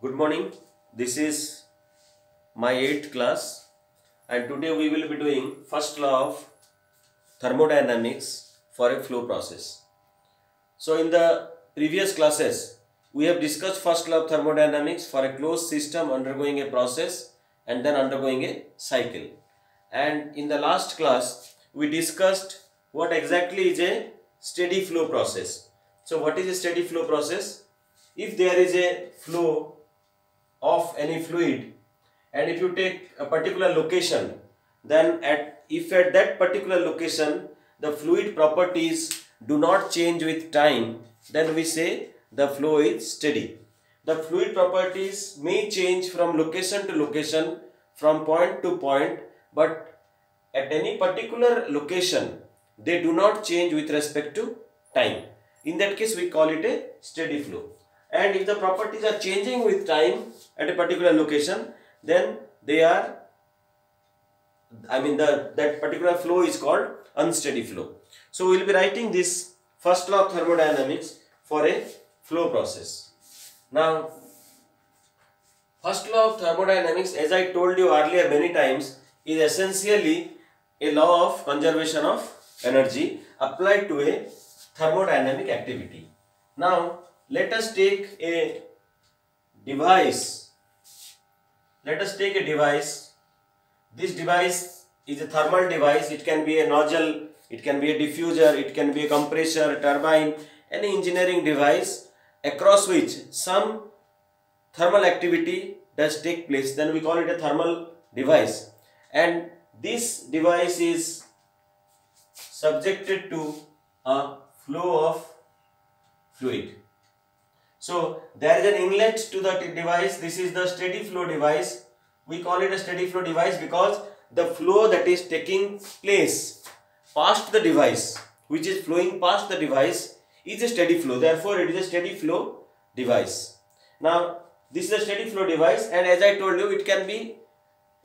Good morning. This is my 8th class and today we will be doing first law of thermodynamics for a flow process. So in the previous classes we have discussed first law of thermodynamics for a closed system undergoing a process and then undergoing a cycle. And in the last class we discussed what exactly is a steady flow process. So what is a steady flow process? If there is a flow of any fluid and if you take a particular location, then if at that particular location the fluid properties do not change with time, then we say the flow is steady. The fluid properties may change from location to location, from point to point, but at any particular location they do not change with respect to time. In that case we call it a steady flow. And if the properties are changing with time at a particular location, then that particular flow is called unsteady flow. So we will be writing this first law of thermodynamics for a flow process. Now, first law of thermodynamics, as I told you earlier many times, is essentially a law of conservation of energy applied to a thermodynamic activity. Now, let us take a device. This device is a thermal device. It can be a nozzle, it can be a diffuser, it can be a compressor, turbine, any engineering device across which some thermal activity does take place. Then we call it a thermal device. And this device is subjected to a flow of fluid. So there is an inlet to the device. This is the steady flow device. We call it a steady flow device because the flow that is taking place past the device, which is flowing past the device, is a steady flow. Therefore, it is a steady flow device. Now, this is a steady flow device, and as I told you, it can be,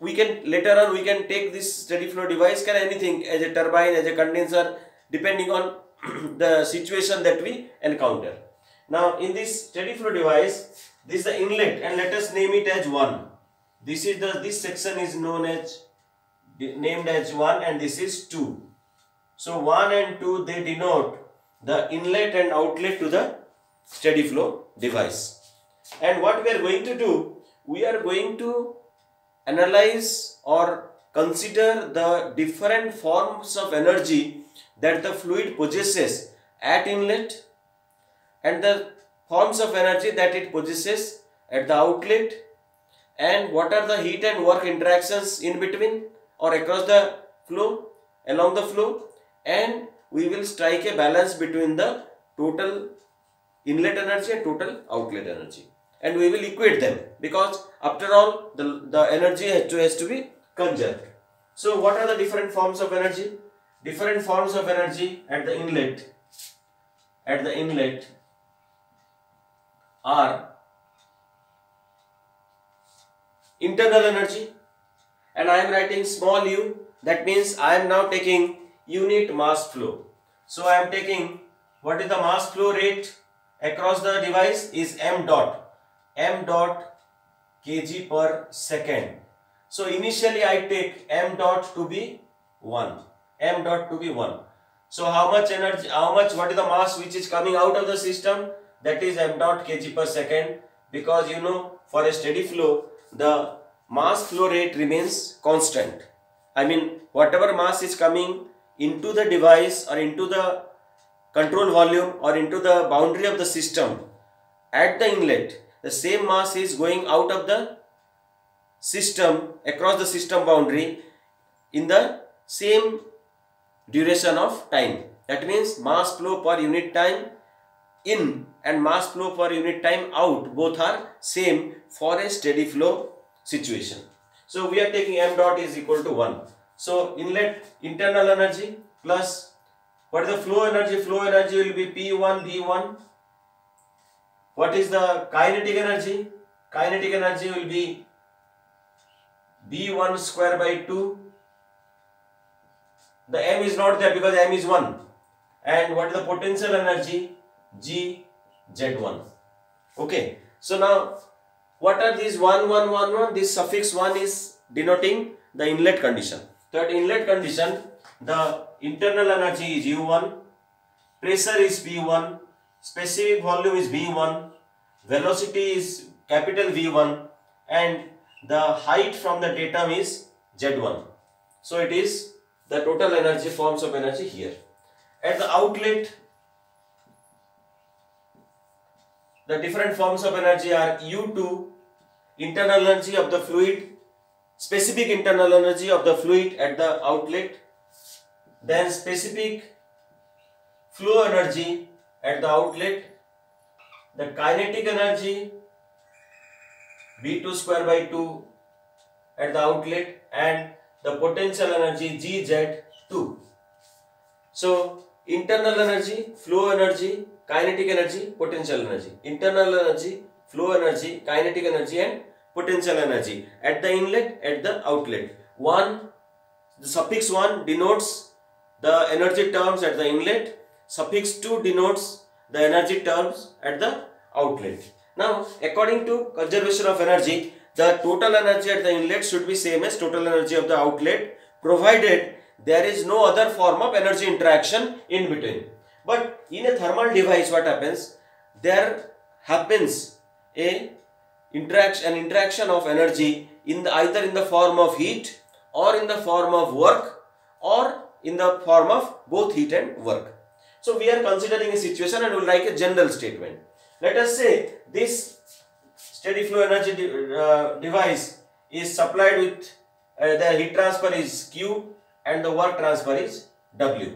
later on we can take this steady flow device, can anything, as a turbine, as a condenser, depending on the situation that we encounter. Now, in this steady flow device, this is the inlet, and let us name it as 1. This section is named as 1, and this is 2. So 1 and 2, they denote the inlet and outlet to the steady flow device. And what we are going to do, we are going to analyze or consider the different forms of energy that the fluid possesses at inlet and the forms of energy that it possesses at the outlet, and what are the heat and work interactions in between or across the flow, along the flow, and we will strike a balance between the total inlet energy and total outlet energy, and we will equate them because after all the energy has to be conserved. So what are the different forms of energy? Different forms of energy at the inlet are internal energy, and I am writing small u. That means I am now taking unit mass flow. So I am taking, what is the mass flow rate across the device is m dot kg per second. So initially I take m dot to be 1. So how much energy, what is the mass which is coming out of the system? That is m dot kg per second, because you know, for a steady flow the mass flow rate remains constant. I mean, whatever mass is coming into the device or into the control volume or into the boundary of the system at the inlet, the same mass is going out of the system across the system boundary in the same duration of time. That means mass flow per unit time in and mass flow per unit time out, both are same for a steady flow situation. So we are taking m dot is equal to 1. So inlet internal energy plus what is the flow energy? Flow energy will be P1 V1. What is the kinetic energy? Kinetic energy will be V1 square by 2. The m is not there because m is 1. And what is the potential energy? G Z1. Okay. So now What are these 1, 1, 1, 1? This suffix 1 is denoting the inlet condition. So at inlet condition, the internal energy is U1, pressure is P1, specific volume is V1, velocity is capital V1, and the height from the datum is Z1. So it is the total energy, forms of energy here. At the outlet, the different forms of energy are U2, internal energy of the fluid, specific internal energy of the fluid at the outlet, then specific flow energy at the outlet, the kinetic energy V2 square by 2 at the outlet, and the potential energy GZ2. So internal energy, flow energy, kinetic energy, potential energy. Internal energy, flow energy, kinetic energy, and potential energy at the inlet, at the outlet. The suffix 1 denotes the energy terms at the inlet. Suffix 2 denotes the energy terms at the outlet. Now, according to conservation of energy, the total energy at the inlet should be same as total energy of the outlet, provided there is no other form of energy interaction in between. But in a thermal device, what happens? There happens an interaction of energy either in the form of heat, or in the form of work, or in the form of both heat and work. So we are considering a situation and would like a general statement. Let us say this steady flow energy device is supplied with the heat transfer is Q and the work transfer is W.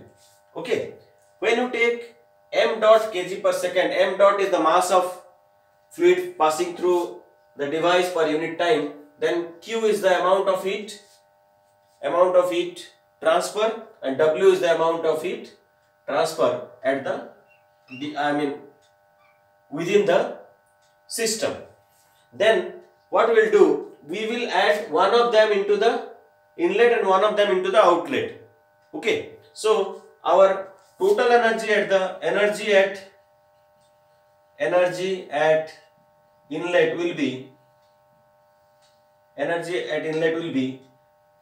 Okay. When you take m dot kg per second, m dot is the mass of fluid passing through the device per unit time, then Q is the amount of heat transfer, and W is the amount of heat transfer at within the system. Then what we will do? We will add one of them into the inlet and one of them into the outlet. Okay. So our total energy at inlet will be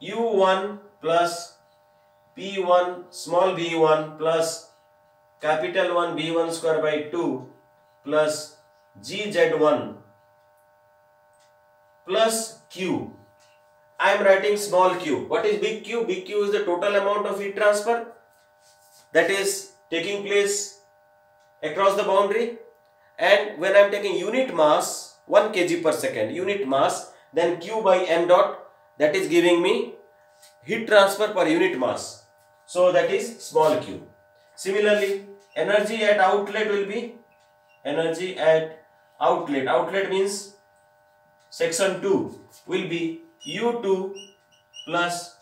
U1 plus P1 small b1 plus capital 1 B1 square by 2 plus GZ1 plus Q. I am writing small q. What is big Q? Big Q is the total amount of heat transfer that is taking place across the boundary. And when I am taking unit mass, 1 kg per second, unit mass, then Q by m dot, that is giving me heat transfer per unit mass. So that is small q. Similarly, energy at outlet will be outlet means section 2 will be U2 plus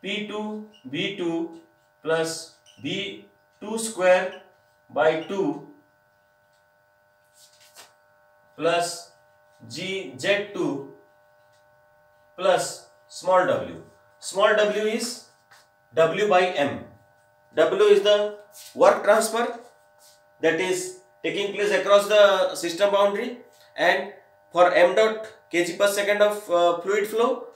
P2 V2 plus V2 square by 2 plus GZ2 plus small w. Small w is W by m. W is the work transfer that is taking place across the system boundary, and for m dot kg per second of fluid flow.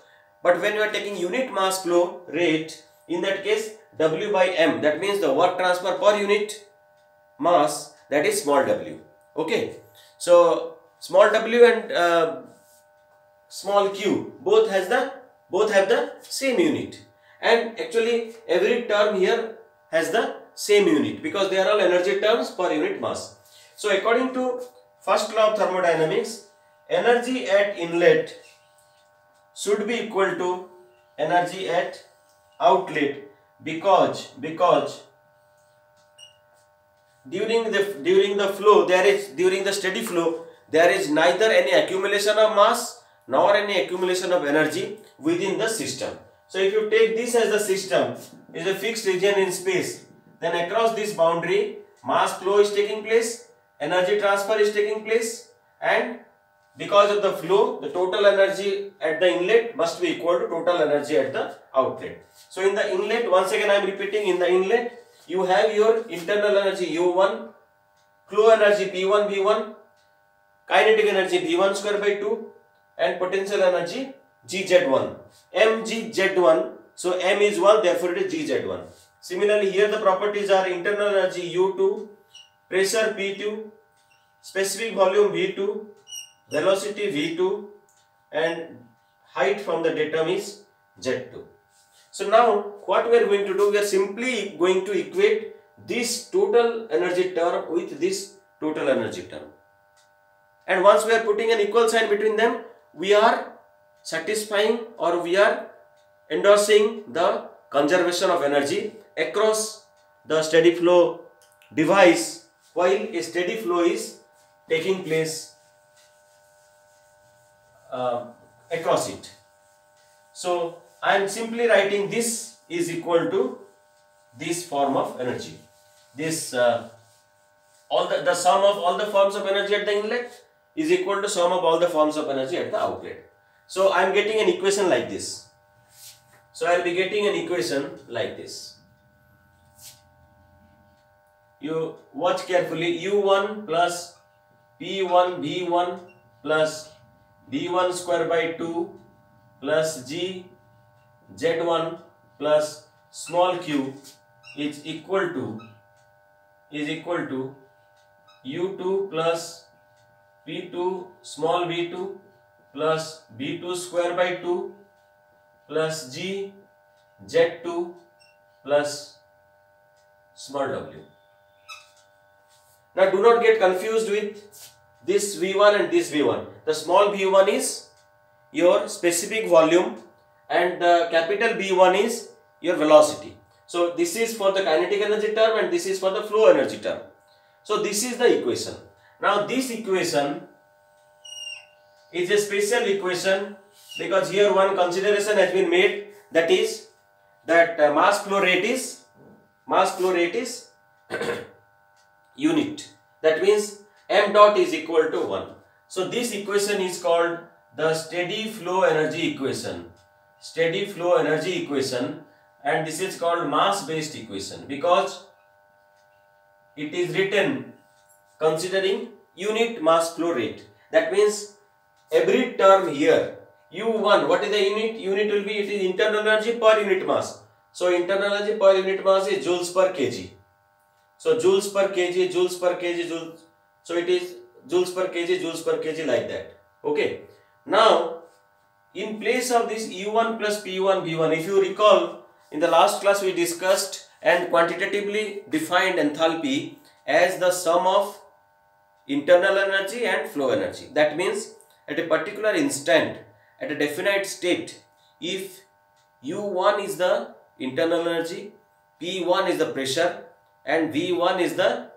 But when you are taking unit mass flow rate, in that case W by m, that means the work transfer per unit mass, that is small w. Okay. So small w and small q both have the same unit, and actually every term here has the same unit because they are all energy terms per unit mass. So according to first law of thermodynamics, energy at inlet should be equal to energy at outlet because during the steady flow there is neither any accumulation of mass nor any accumulation of energy within the system. So if you take this as the system is a fixed region in space, then across this boundary mass flow is taking place, energy transfer is taking place, and because of the flow, the total energy at the inlet must be equal to total energy at the outlet. So in the inlet, once again I am repeating, in the inlet you have your internal energy U1, flow energy P1 V1, kinetic energy V1 square by 2, and potential energy Gz1. mgz1. So m is 1, therefore it is Gz1. Similarly, here the properties are internal energy U2, pressure P2, specific volume V2, velocity V2, and height from the datum is Z2. So now what we are going to do, we are simply going to equate this total energy term with this total energy term. And once we are putting an equal sign between them, we are satisfying or we are endorsing the conservation of energy across the steady flow device while a steady flow is taking place across it. So I am simply writing this is equal to this form of energy. This all the sum of all the forms of energy at the inlet is equal to sum of all the forms of energy at the outlet. So I am getting an equation like this. So I will be getting an equation like this. You watch carefully. U1 plus P1 V1 plus V1 square by 2 plus G Z1 plus small q is equal to U2 plus P2 small v2 plus v2 square by 2 plus G Z2 plus small w. Now do not get confused with this V1 and this V1. The small v1 is your specific volume and the capital B1 is your velocity. So this is for the kinetic energy term and this is for the flow energy term. So this is the equation. Now this equation is a special equation because here one consideration has been made, that is that mass flow rate is unit. That means m dot is equal to 1. So this equation is called the steady flow energy equation. Steady flow energy equation, and this is called mass based equation because it is written considering unit mass flow rate. That means every term here U1, what is the unit? Unit will be, it is internal energy per unit mass. So internal energy per unit mass is joules per kg. So joules per kg, joules per kg, joules. So it is joules per kg like that. Okay. Now in place of this U1 plus P1 V1, if you recall, in the last class we discussed and quantitatively defined enthalpy as the sum of internal energy and flow energy. That means at a particular instant, at a definite state, if U1 is the internal energy, P1 is the pressure and V1 is the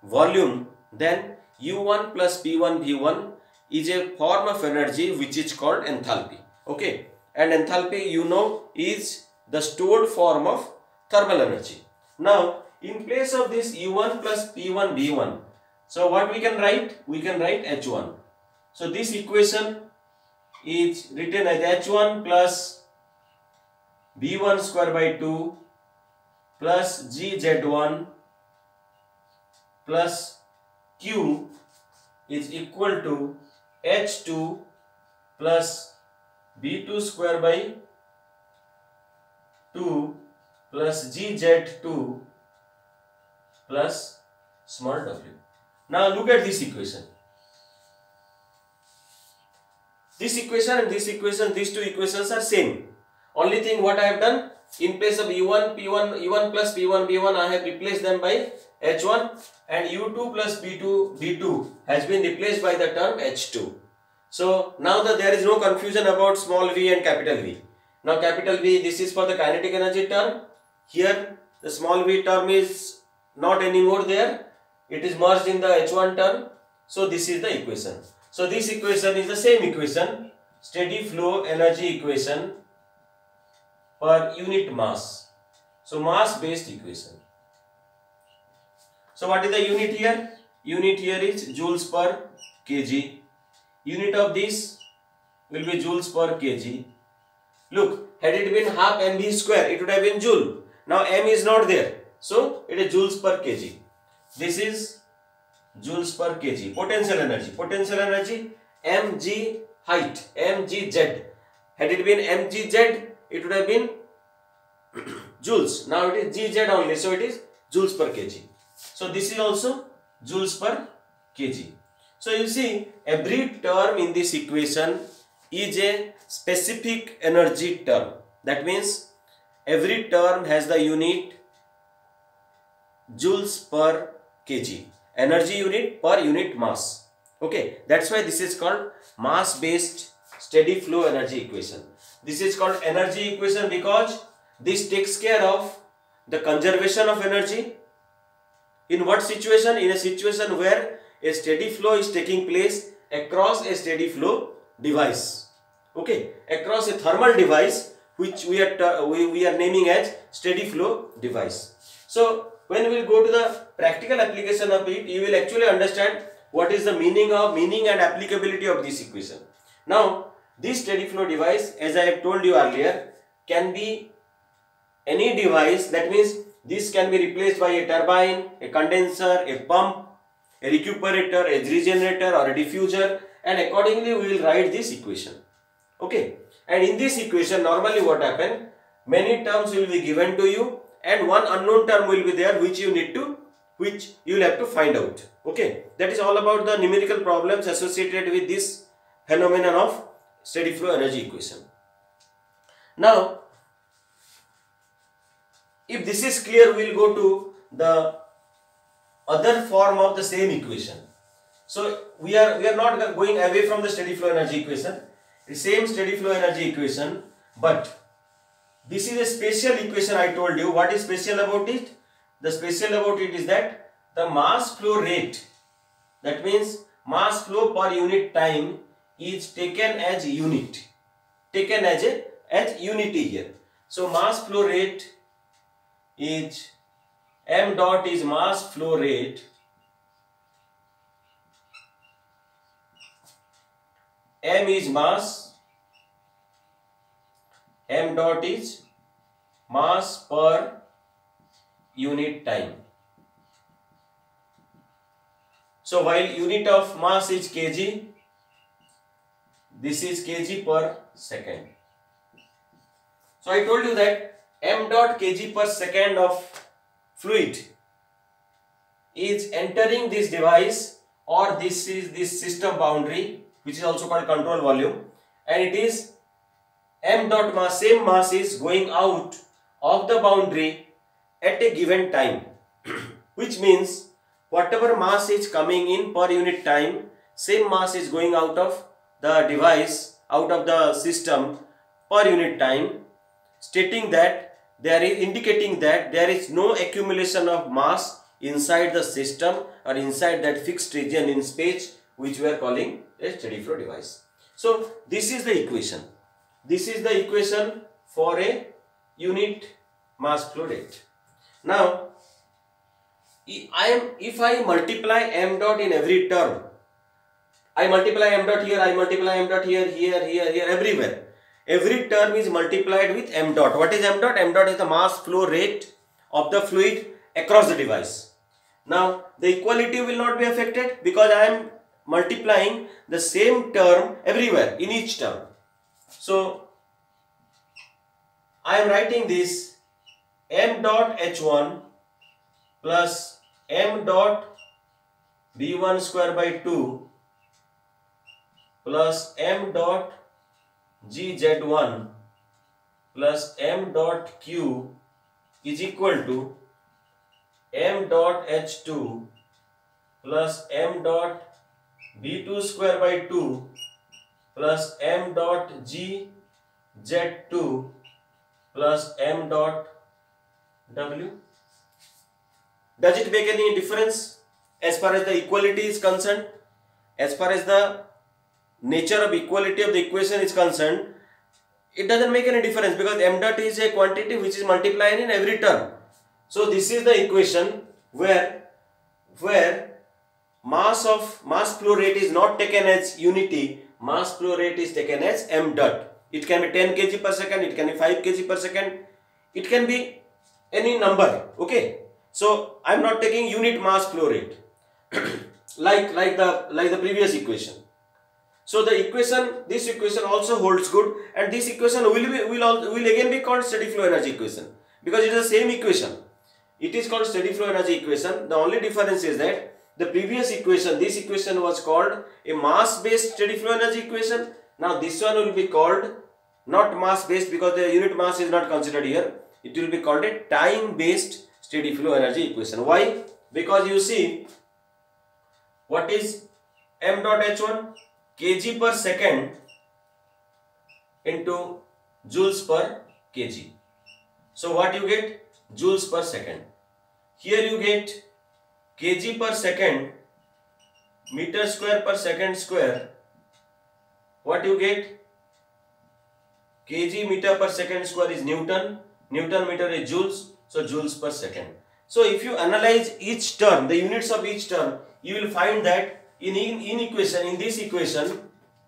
volume, then U1 plus P1 V1 is a form of energy which is called enthalpy. Okay, and enthalpy, you know, is the stored form of thermal energy. Now in place of this U1 plus P1 V1, so what we can write? We can write H1. So this equation is written as H1 plus V1 square by 2 plus GZ1 plus Q is equal to H2 plus V2 square by 2 plus GZ2 plus small w. Now look at this equation. This equation and this equation, these two equations are same. Only thing what I have done, in place of U1 plus P1 V1, I have replaced them by H1, and U2 plus P2 V2 has been replaced by the term H2. So now that there is no confusion about small v and capital V. Now capital V, this is for the kinetic energy term. Here the small v term is not anymore there. It is merged in the H1 term. So this is the equation. So this equation is the same equation, steady flow energy equation per unit mass. So mass based equation. So what is the unit here? Unit here is joules per kg. Unit of this will be joules per kg. Look, had it been half mv square, it would have been joule. Now m is not there, so it is joules per kg. This is joules per kg. Potential energy mg height, mgz. Had it been mgz, it would have been joules. Now it is gz only, so it is joules per kg. So this is also joules per kg. So you see, every term in this equation is a specific energy term. That means every term has the unit joules per kg, energy unit per unit mass. Okay, that's why this is called mass based steady flow energy equation. This is called energy equation because this takes care of the conservation of energy. In what situation? In a situation where a steady flow is taking place across a steady flow device. Okay, across a thermal device which we are naming as steady flow device. So when we will go to the practical application of it, you will actually understand what is the meaning and applicability of this equation. Now, this steady flow device, as I have told you earlier, can be any device. That means this can be replaced by a turbine, a condenser, a pump, a recuperator, a regenerator or a diffuser, and accordingly we will write this equation. Okay, and in this equation normally what happens, many terms will be given to you and one unknown term will be there which you will have to find out. Okay, that is all about the numerical problems associated with this phenomenon of steady flow energy equation. Now, if this is clear, we will go to the other form of the same equation. So we are not going away from the steady flow energy equation. The same steady flow energy equation, but this is a special equation. I told you what is special about it. The special about it is that the mass flow rate, that means mass flow per unit time, is taken as unit, taken as unity here. So mass flow rate is m dot is mass flow rate m is mass, m dot is mass per unit time. So while unit of mass is kg, this is kg per second. So I told you that m dot kg per second of fluid is entering this device, or this is this system boundary, which is also called control volume, and it is m dot mass, same mass is going out of the boundary at a given time, which means whatever mass is coming in per unit time, same mass is going out of the device, out of the system per unit time, stating that there is indicating that there is no accumulation of mass inside the system or inside that fixed region in space which we are calling a steady flow device. So this is the equation. This is the equation for a unit mass flow rate. Now, if I multiply m dot in every term, I multiply m dot here, I multiply m dot here, everywhere. Every term is multiplied with m dot. What is m dot? M dot is the mass flow rate of the fluid across the device. Now, the equality will not be affected because I am multiplying the same term everywhere in each term. So, I am writing this m dot h1 plus m dot b1 square by 2 plus m dot gz1 plus m dot q is equal to m dot h2 plus m dot b2 square by 2 plus m dot gz2 plus m dot w. Does it make any difference as far as the equality is concerned? As far as the nature of equality of the equation is concerned, it doesn't make any difference because m dot is a quantity which is multiplied in every term. So this is the equation where mass flow rate is not taken as unity, mass flow rate is taken as m dot. It can be 10 kg per second, it can be 5 kg per second, it can be any number. Okay, so I am not taking unit mass flow rate like the previous equation. So the equation, this equation also holds good, and this equation will again be called steady flow energy equation, because it is the same equation. It is called steady flow energy equation. The only difference is that the previous equation, this equation was called a mass based steady flow energy equation. Now this one will be called not mass based, because the unit mass is not considered here. It will be called a time based steady flow energy equation. Why? Because you see, what is m dot h1? Kg per second into joules per kg. So what you get? Joules per second. Here you get kg per second, meter square per second square. What you get? Kg meter per second square is Newton. Newton meter is joules. So joules per second. So if you analyze each term, the units of each term, you will find that in this equation,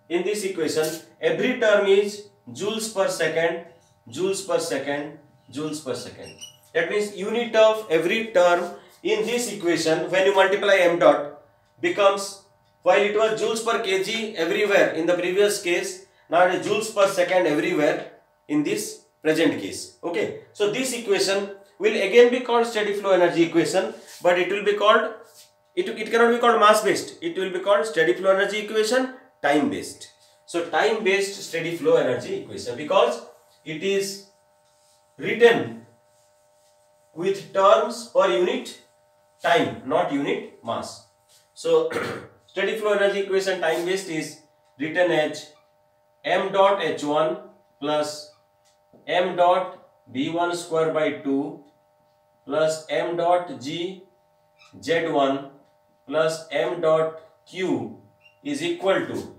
every term is joules per second, joules per second, joules per second. That means unit of every term in this equation, when you multiply m dot, becomes, while it was joules per kg everywhere in the previous case, now it is joules per second everywhere in this present case. Okay, so this equation will again be called steady flow energy equation, but it will be called, it cannot be called mass based. It will be called steady flow energy equation time based. So time based steady flow energy equation, because it is written with terms per unit time, not unit mass. So steady flow energy equation time based is written as m dot h1 plus m dot b1 square by 2 plus m dot g z1 plus m dot q is equal to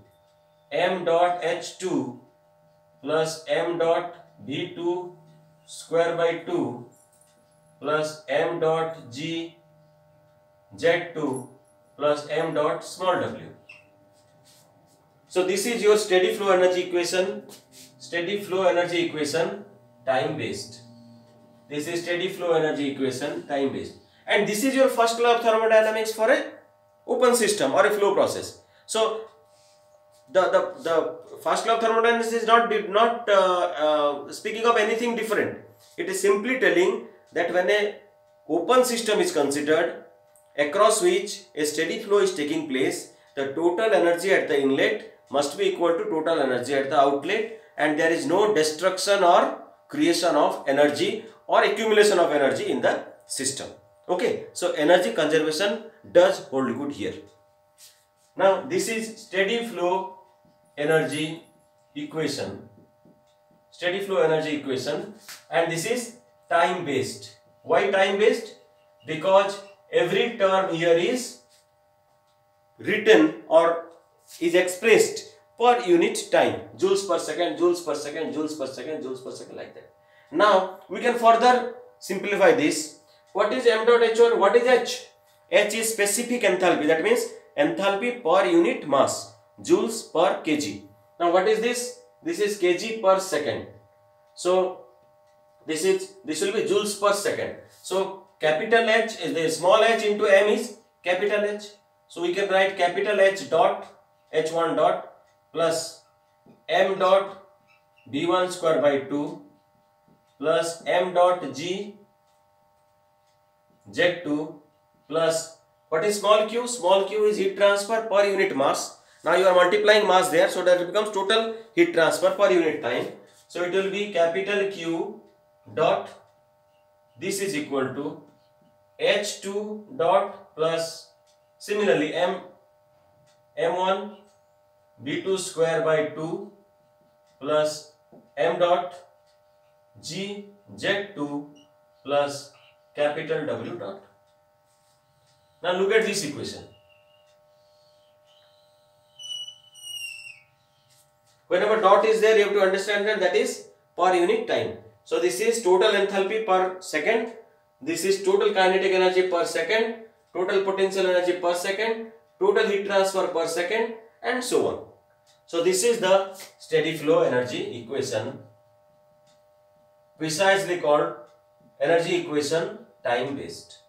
m dot h2 plus m dot b2 square by 2 plus m dot g z2 plus m dot small w. So this is your steady flow energy equation, time based. This is steady flow energy equation time based, and this is your first law of thermodynamics for a open system or a flow process. So the first law of thermodynamics is not speaking of anything different. It is simply telling that when a open system is considered, across which a steady flow is taking place, the total energy at the inlet must be equal to total energy at the outlet, and there is no destruction or creation of energy or accumulation of energy in the system. Okay, so energy conservation does hold good here. Now this is steady flow energy equation, and this is time based. Why time based? Because every term here is written or is expressed per unit time, joules per second, joules per second, joules per second, joules per second, like that. Now we can further simplify this. What is m dot h1? What is h? H is specific enthalpy, that means enthalpy per unit mass, joules per kg. Now what is this? This is kg per second. So this will be joules per second. So capital H is the small h into m is capital H. So we can write capital H dot h1 dot plus m dot b1 square by 2 plus m dot g z2 plus, what is small q? Small q is heat transfer per unit mass. Now you are multiplying mass there, so that it becomes total heat transfer per unit time. So it will be capital Q dot, this is equal to h2 dot plus, similarly m1 b2 square by 2 plus m dot g z2 plus capital W dot. Now look at this equation. Whenever dot is there, you have to understand that is per unit time. So this is total enthalpy per second, this is total kinetic energy per second, total potential energy per second, total heat transfer per second, and so on. So this is the steady flow energy equation, precisely called energy equation time based.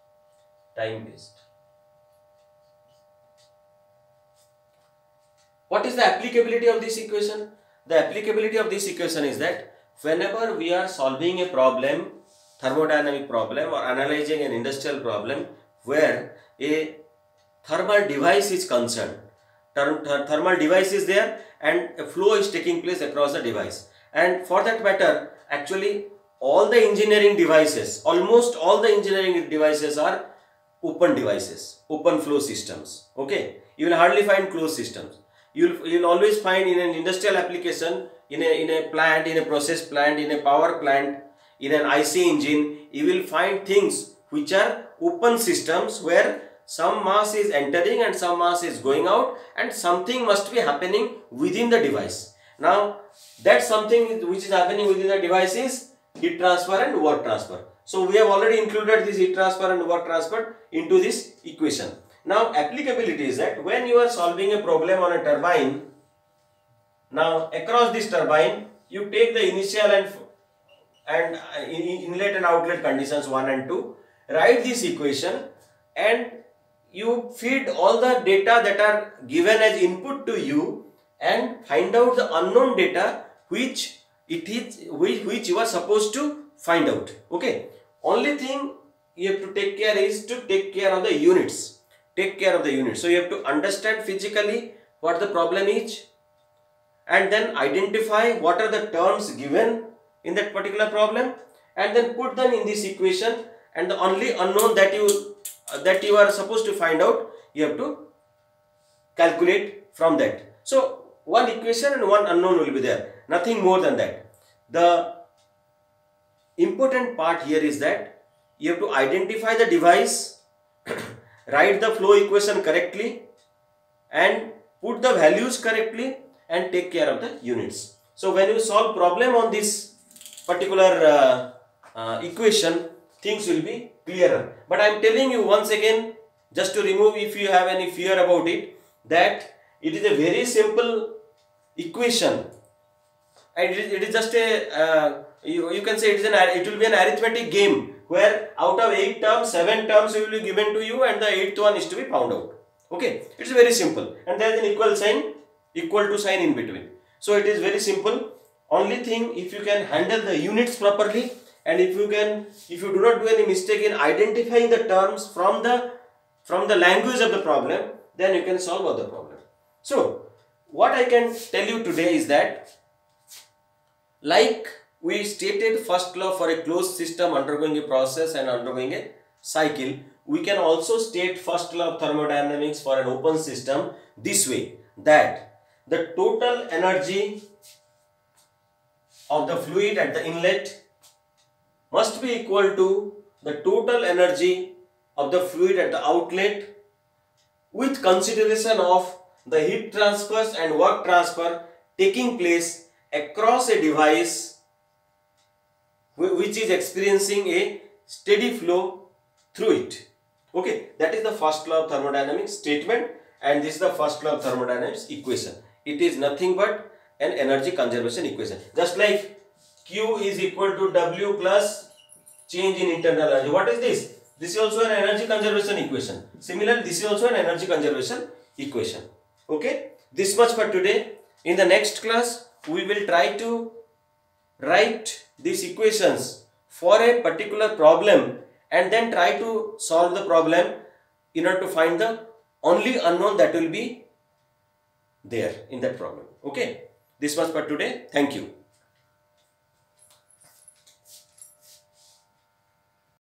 What is the applicability of this equation? The applicability of this equation is that whenever we are solving a problem, thermodynamic problem or analyzing an industrial problem where a thermal device is concerned, thermal device is there and a flow is taking place across the device, and for that matter actually all the engineering devices, almost all the engineering devices are open devices, open flow systems. Okay, you will hardly find closed systems. You'll always find in an industrial application, in a plant, in a process plant, in a power plant, in an IC engine, you will find things which are open systems where some mass is entering and some mass is going out, and something must be happening within the device. Now that something which is happening within the device is heat transfer and work transfer. So we have already included this heat transfer and work transfer into this equation. Now applicability is that when you are solving a problem on a turbine, now across this turbine you take the initial and inlet and outlet conditions 1 and 2, write this equation and you feed all the data that are given as input to you and find out the unknown data which you are supposed to find out. Okay, only thing you have to take care is to take care of the units. Take care of the units. So you have to understand physically what the problem is and then identify what are the terms given in that particular problem and then put them in this equation, and the only unknown that you are supposed to find out, you have to calculate from that. So one equation and one unknown will be there, nothing more than that. The important part here is that you have to identify the device, write the flow equation correctly and put the values correctly and take care of the units. So when you solve problem on this particular equation, things will be clearer. But I am telling you once again, just to remove if you have any fear about it, that it is a very simple equation and it is just a you can say it will be an arithmetic game where out of 8 terms, 7 terms will be given to you and the 8th one is to be found out. Okay, it is very simple and there is an equal to sign in between. So it is very simple. Only thing, if you can handle the units properly and if you do not do any mistake in identifying the terms from the language of the problem, then you can solve all the problem. So what I can tell you today is that, like we stated first law for a closed system undergoing a process and undergoing a cycle, we can also state first law of thermodynamics for an open system this way, that the total energy of the fluid at the inlet must be equal to the total energy of the fluid at the outlet with consideration of the heat transfers and work transfer taking place across a device which is experiencing a steady flow through it. Okay, that is the first law of thermodynamics statement and this is the first law of thermodynamics equation. It is nothing but an energy conservation equation. Just like Q is equal to W plus change in internal energy. What is this? This is also an energy conservation equation. Similarly, this is also an energy conservation equation. Okay, this much for today. In the next class, we will try to write these equations for a particular problem and then try to solve the problem in order to find the only unknown that will be there in that problem. Okay, this much for today. Thank you.